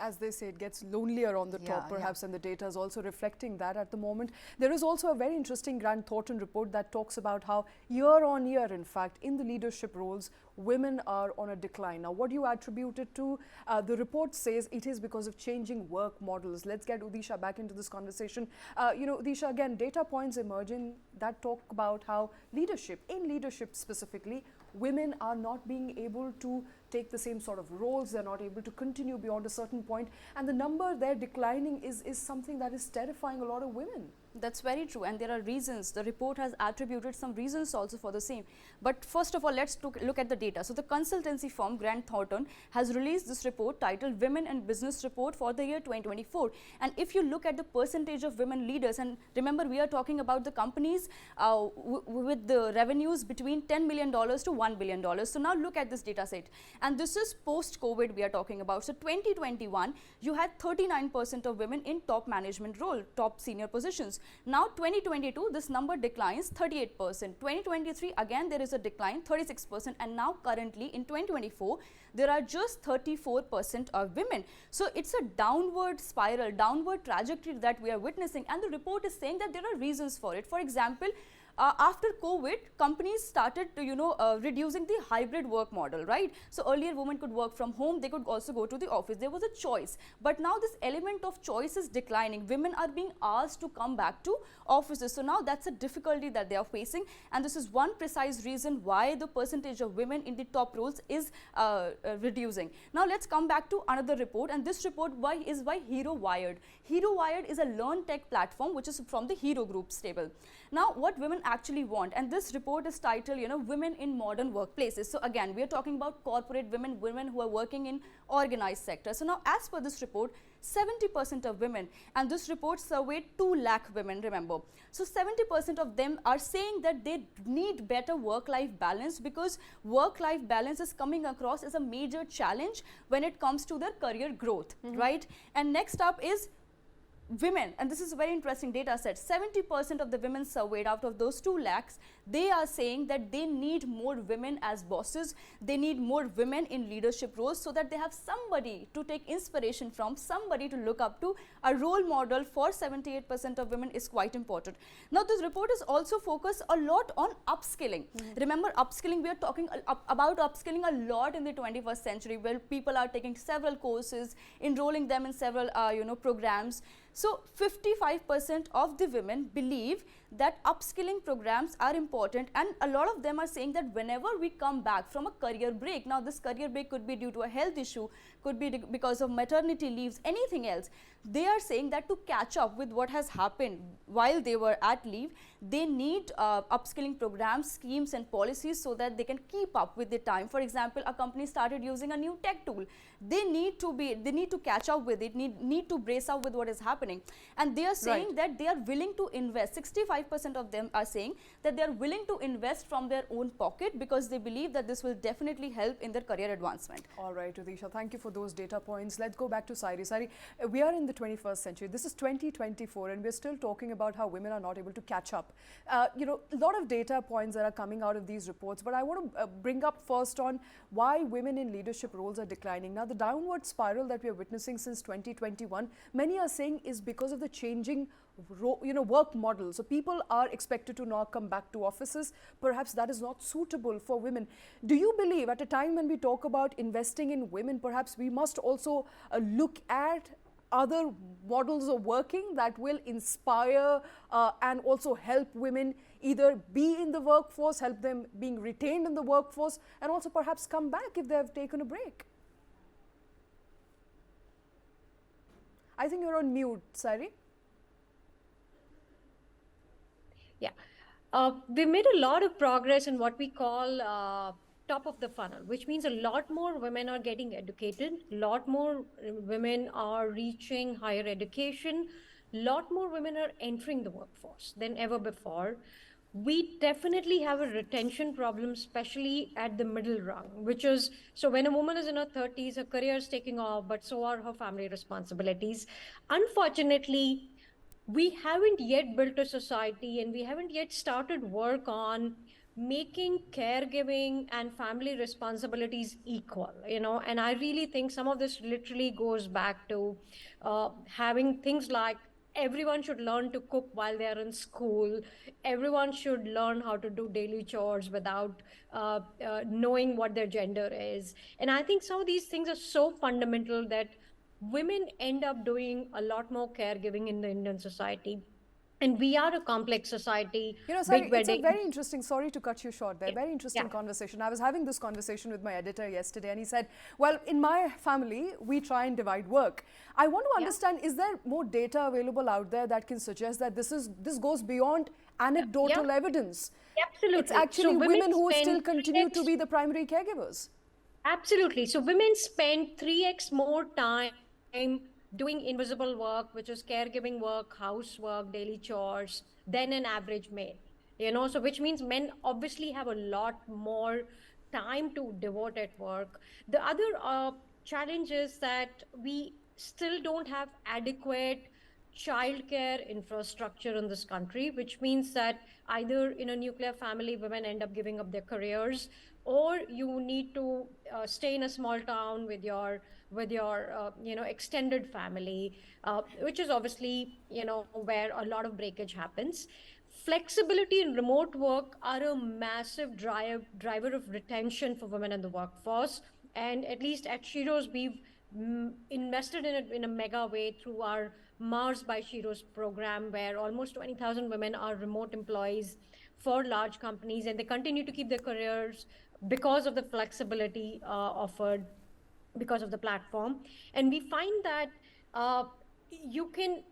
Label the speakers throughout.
Speaker 1: as they say, it gets lonelier on the top perhaps, and the data is also reflecting that at the moment. There is also a very interesting Grant Thornton report that talks about how year on year, in fact, in the leadership roles, women are on a decline. Now, what do you attribute it to? The report says it is because of changing work models. Let's get Udisha back into this conversation. Udisha, again, data points emerging that talk about how in leadership specifically, women are not being able to take the same sort of roles. They're not able to continue beyond a certain point. And the number they're declining is something that is terrifying a lot of women.
Speaker 2: That's very true, and there are reasons. The report has attributed some reasons also for the same. But first of all, let's look at the data. So the consultancy firm Grant Thornton has released this report titled Women in Business Report for the year 2024. And if you look at the percentage of women leaders, and remember we are talking about the companies with the revenues between $10 million to $1 billion. So now look at this data set. And this is post-COVID we are talking about. So 2021, you had 39% of women in top management role, top senior positions. Now 2022, this number declines 38%. 2023, again there is a decline 36%, and now currently in 2024, there are just 34% of women. So it's a downward spiral, downward trajectory that we are witnessing, and the report is saying that there are reasons for it. For example, after COVID, companies started to, reducing the hybrid work model, right? So earlier women could work from home, they could also go to the office. There was a choice. But now this element of choice is declining. Women are being asked to come back to offices. So now that's a difficulty that they are facing. And this is one precise reason why the percentage of women in the top roles is reducing. Now let's come back to another report. And this report is by Hero Wired. Hero Wired is a learn tech platform which is from the Hero Group stable. Now what women actually want, and this report is titled, Women in Modern Workplaces. So again, we are talking about corporate women, women who are working in organized sector. So now as per this report, 70% of women, and this report surveyed 2 lakh women, remember. So 70% of them are saying that they need better work-life balance, because work-life balance is coming across as a major challenge when it comes to their career growth, right? And next up is women, and this is a very interesting data set. 70% of the women surveyed out of those 2 lakhs, they are saying that they need more women as bosses. They need more women in leadership roles, so that they have somebody to take inspiration from, somebody to look up to. A role model for 78% of women is quite important. Now this report is also focused a lot on upskilling. Remember, upskilling, we are talking about upskilling a lot in the 21st century, where people are taking several courses, enrolling them in several programs. So 55% of the women believe that upskilling programs are important, and a lot of them are saying that whenever we come back from a career break, now this career break could be due to a health issue, could be because of maternity leaves, anything else, they are saying that to catch up with what has happened while they were at leave, they need upskilling programs, schemes and policies, so that they can keep up with the time. For example, a company started using a new tech tool. They need to catch up with it, need to brace up with what is happening. And they are saying that they are willing to invest. 65% of them are saying that they are willing to invest from their own pocket, because they believe that this will definitely help in their career advancement.
Speaker 1: All right, Udisha, thank you for those data points. Let's go back to Sairee. Sairee, we are in the 21st century. This is 2024, and we're still talking about how women are not able to catch up. A lot of data points that are coming out of these reports, but I want to bring up first on why women in leadership roles are declining. Now, the downward spiral that we are witnessing since 2021, many are saying is because of the changing work model. So people are expected to now come back to offices. Perhaps that is not suitable for women. Do you believe at a time when we talk about investing in women, perhaps we must also look at other models of working that will inspire and also help women either be in the workforce, help them being retained in the workforce, and also perhaps come back if they have taken a break? I think you're on mute, Sairee.
Speaker 3: Yeah, we made a lot of progress in what we call top of the funnel, which means a lot more women are getting educated, a lot more women are reaching higher education, a lot more women are entering the workforce than ever before. We definitely have a retention problem, especially at the middle rung, which is, so when a woman is in her 30s, her career is taking off, but so are her family responsibilities. Unfortunately, we haven't yet built a society, and we haven't yet started work on making caregiving and family responsibilities equal, and I really think some of this literally goes back to having things like everyone should learn to cook while they are in school. Everyone should learn how to do daily chores without knowing what their gender is. And I think some of these things are so fundamental that women end up doing a lot more caregiving in the Indian society. And we are a complex society,
Speaker 1: You know, sorry,
Speaker 3: big
Speaker 1: it's a
Speaker 3: weddings.
Speaker 1: very interesting, sorry to cut you short there,
Speaker 3: Yeah,
Speaker 1: very interesting
Speaker 3: yeah,
Speaker 1: conversation. I was having this conversation with my editor yesterday, and he said, well, in my family, we try and divide work. I want to
Speaker 3: yeah,
Speaker 1: understand, is there more data available out there that can suggest that this goes beyond
Speaker 3: yeah,
Speaker 1: anecdotal evidence? It's
Speaker 3: absolutely. So
Speaker 1: actually
Speaker 3: women
Speaker 1: women who still
Speaker 3: spend
Speaker 1: continue to
Speaker 3: 3x.
Speaker 1: be the primary caregivers.
Speaker 3: Absolutely. So women spend 3x more time doing invisible work, which is caregiving work, housework, daily chores, than an average male. So which means men obviously have a lot more time to devote at work. The other challenge is that we still don't have adequate childcare infrastructure in this country, which means that either in a nuclear family, women end up giving up their careers, or you need to stay in a small town with your extended family, which is obviously where a lot of breakage happens. Flexibility and remote work are a massive driver of retention for women in the workforce. And at least at Sheroes, we've invested in it in a mega way through our Mars by Sheroes program, where almost 20,000 women are remote employees for large companies, and they continue to keep their careers because of the flexibility offered, because of the platform. And we find that uh, you can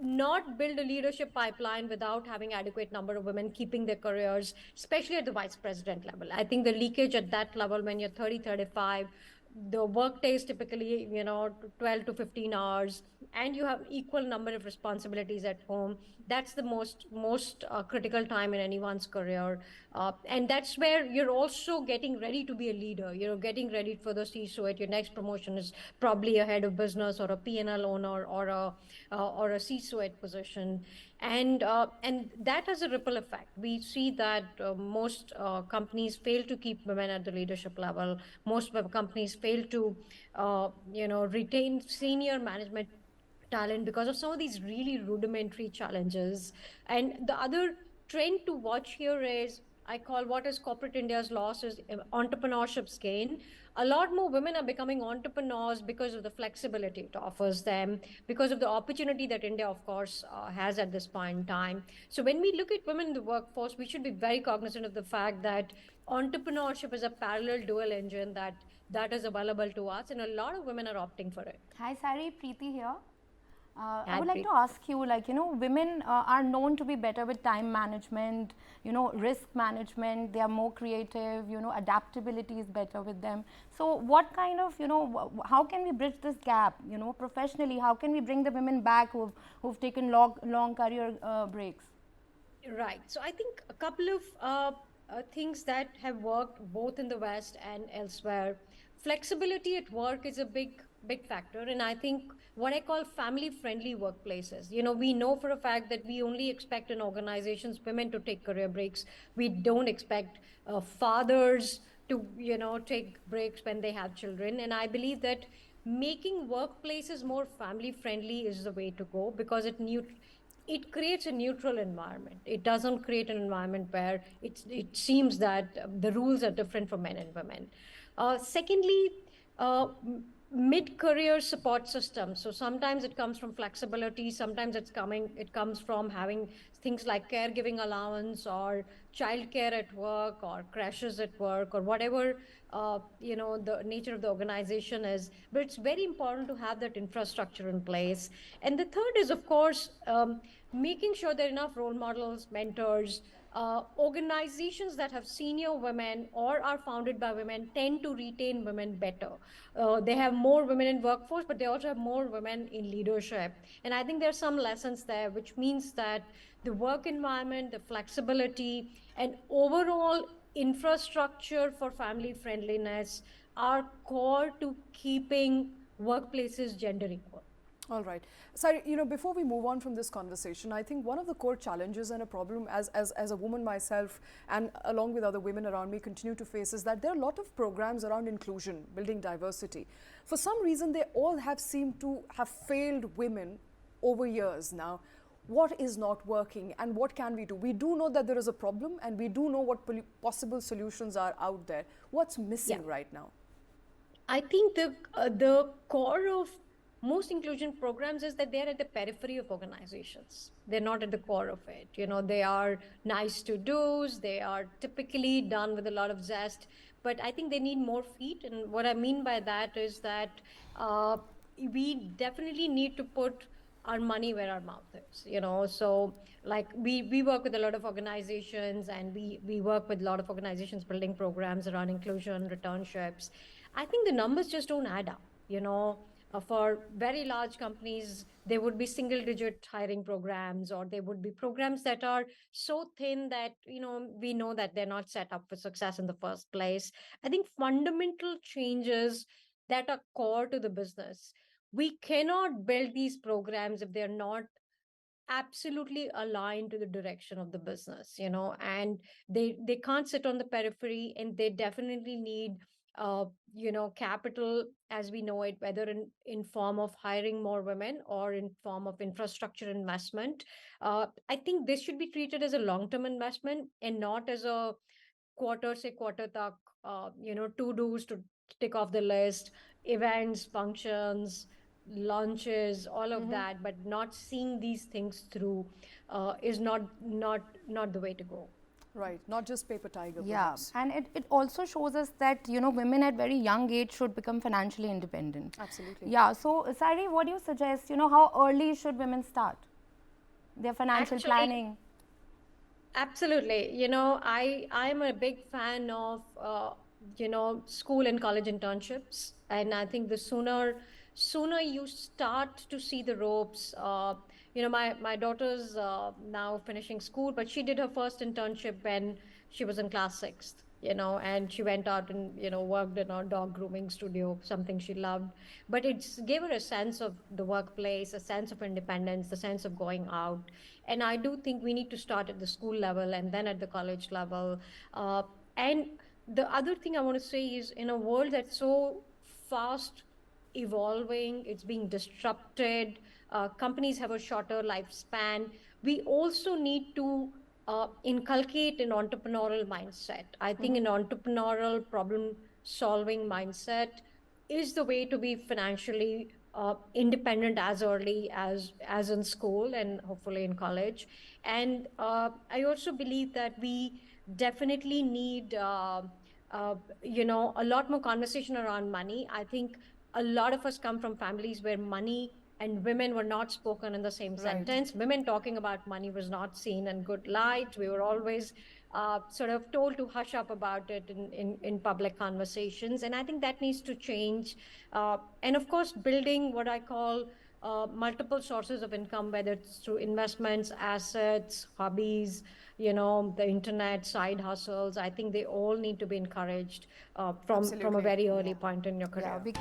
Speaker 3: not build a leadership pipeline without having adequate number of women keeping their careers, especially at the vice president level. I think the leakage at that level, when you're 30, 35, the workday is typically 12 to 15 hours, and you have equal number of responsibilities at home. That's the most critical time in anyone's career, and that's where you're also getting ready to be a leader. You're getting ready for the C-suite. Your next promotion is probably a head of business or a P&L owner or a C-suite position, and that has a ripple effect. We see that most companies fail to keep women at the leadership level. Most companies fail to retain senior management talent because of some of these really rudimentary challenges. And the other trend to watch here is, I call what is corporate India's loss is entrepreneurship's gain. A lot more women are becoming entrepreneurs because of the flexibility it offers them, because of the opportunity that India, of course, has at this point in time. So when we look at women in the workforce, we should be very cognizant of the fact that entrepreneurship is a parallel dual engine that is available to us, and a lot of women are opting for it.
Speaker 4: Hi, Sairee, Preeti here. I
Speaker 3: Hi,
Speaker 4: would like to
Speaker 3: Preeti.
Speaker 4: ask you, women are known to be better with time management, risk management. They are more creative. Adaptability is better with them. So, what kind of, how can we bridge this gap? Professionally, how can we bring the women back who've taken long career breaks?
Speaker 3: Right. So I think a couple of things that have worked both in the West and elsewhere. Flexibility at work is a big factor, and I think what I call family-friendly workplaces. We know for a fact that we only expect in organizations women to take career breaks. We don't expect fathers to take breaks when they have children, and I believe that making workplaces more family-friendly is the way to go, because it creates a neutral environment. It doesn't create an environment where it seems that the rules are different for men and women. Secondly, mid-career support systems. So sometimes it comes from flexibility. Sometimes it comes from having things like caregiving allowance or childcare at work or crashes at work or whatever the nature of the organization is. But it's very important to have that infrastructure in place. And the third is, of course, making sure there are enough role models, mentors. Organizations that have senior women or are founded by women tend to retain women better. They have more women in workforce, but they also have more women in leadership. And I think there are some lessons there, which means that the work environment, the flexibility, and overall infrastructure for family friendliness are core to keeping workplaces gender equal.
Speaker 1: All right. Sorry, before we move on from this conversation, I think one of the core challenges and a problem as a woman myself and along with other women around me continue to face is that there are a lot of programs around inclusion, building diversity. For some reason, they all have seemed to have failed women over years now. What is not working and what can we do? We do know that there is a problem and we do know what possible solutions are out there. What's missing right now?
Speaker 3: I think the core of most inclusion programs is that they're at the periphery of organizations. They're not at the core of it. They are nice to do's. They are typically done with a lot of zest, but I think they need more feet. And what I mean by that is that we definitely need to put our money where our mouth is. So like we work with a lot of organizations, and we work with a lot of organizations building programs around inclusion, returnships. I think the numbers just don't add up. For very large companies, there would be single digit hiring programs, or there would be programs that are so thin that, we know that they're not set up for success in the first place. I think fundamental changes that are core to the business, we cannot build these programs if they're not absolutely aligned to the direction of the business, and they can't sit on the periphery, and they definitely need capital as we know it, whether in form of hiring more women or in form of infrastructure investment. I think this should be treated as a long-term investment and not as a quarter tak, to do's to tick off the list, events, functions, launches, all of that, but not seeing these things through is not the way to go.
Speaker 1: Right, not just paper tiger,
Speaker 4: Yeah,
Speaker 1: perhaps.
Speaker 4: and it also shows us that, women at very young age should become financially independent.
Speaker 1: Absolutely.
Speaker 4: Yeah, so Sairee, what do you suggest, how early should women start their financial
Speaker 3: Actually,
Speaker 4: planning?
Speaker 3: Absolutely. I'm a big fan of, school and college internships. And I think the sooner you start to see the ropes, my daughter's now finishing school, but she did her first internship when she was in class sixth, and she went out and, worked in a dog grooming studio, something she loved. But it gave her a sense of the workplace, a sense of independence, the sense of going out. And I do think we need to start at the school level and then at the college level. And the other thing I want to say is, in a world that's so fast evolving, it's being disrupted, companies have a shorter lifespan. We also need to inculcate an entrepreneurial mindset. I think an entrepreneurial problem solving mindset is the way to be financially independent as early as in school and hopefully in college. And I also believe that we definitely need a lot more conversation around money. I think a lot of us come from families where money and women were not spoken in the same sentence. Women talking about money was not seen in good light. We were always sort of told to hush up about it in public conversations. And I think that needs to change. And of course, building what I call multiple sources of income, whether it's through investments, assets, hobbies, the internet, side hustles. I think they all need to be encouraged from a very early point in your career.
Speaker 4: Yeah,